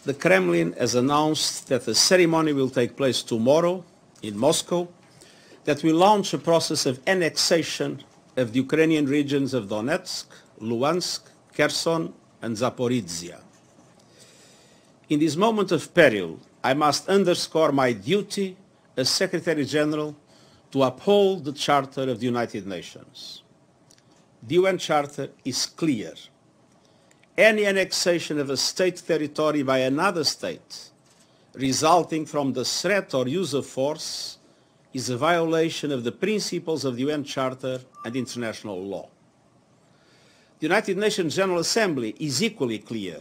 the Kremlin has announced that the ceremony will take place tomorrow in Moscow, that will launch a process of annexation of the Ukrainian regions of Donetsk, Luhansk, Kherson and Zaporizhia. In this moment of peril, I must underscore my duty as Secretary General to uphold the Charter of the United Nations. The UN Charter is clear. Any annexation of a state territory by another state resulting from the threat or use of force is a violation of the principles of the UN Charter and international law. The United Nations General Assembly is equally clear.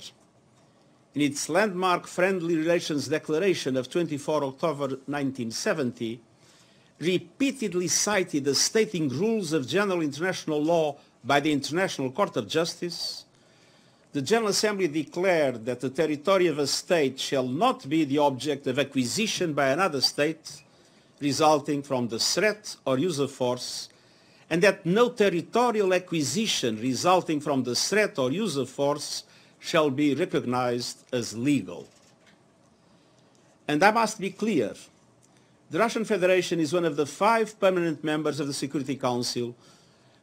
In its landmark Friendly Relations Declaration of 24 October 1970, repeatedly cited the stating rules of general international law by the International Court of Justice, the General Assembly declared that the territory of a state shall not be the object of acquisition by another state resulting from the threat or use of force, and that no territorial acquisition resulting from the threat or use of force shall be recognized as legal. And I must be clear, the Russian Federation is one of the 5 permanent members of the Security Council,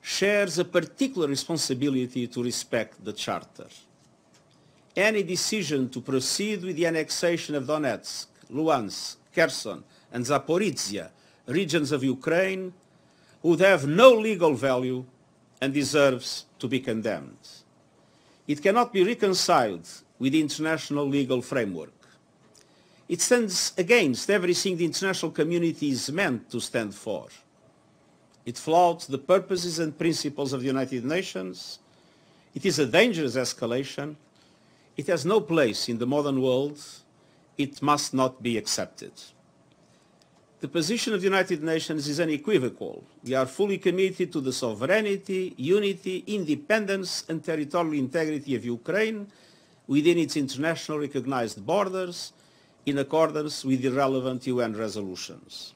shares a particular responsibility to respect the Charter. Any decision to proceed with the annexation of Donetsk, Luhansk, Kherson and Zaporizhia, regions of Ukraine, would have no legal value and deserves to be condemned. It cannot be reconciled with the international legal framework. It stands against everything the international community is meant to stand for. It flouts the purposes and principles of the United Nations. It is a dangerous escalation. It has no place in the modern world. It must not be accepted. The position of the United Nations is unequivocal. We are fully committed to the sovereignty, unity, independence and territorial integrity of Ukraine within its international recognized borders in accordance with the relevant UN resolutions.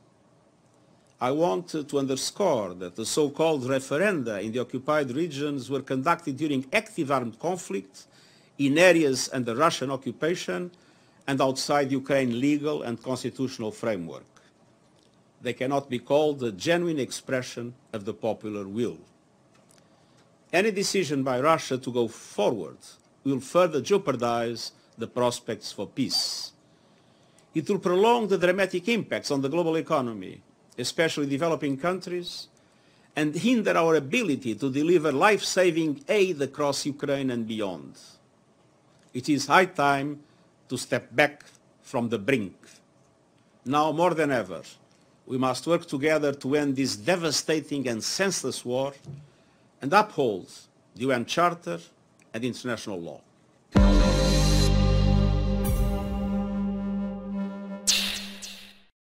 I want to underscore that the so-called referenda in the occupied regions were conducted during active armed conflict in areas under Russian occupation and outside Ukraine's legal and constitutional framework. They cannot be called a genuine expression of the popular will. Any decision by Russia to go forward will further jeopardize the prospects for peace. It will prolong the dramatic impacts on the global economy, especially developing countries, and hinder our ability to deliver life-saving aid across Ukraine and beyond. It is high time to step back from the brink. Now more than ever, we must work together to end this devastating and senseless war and uphold the UN Charter and international law.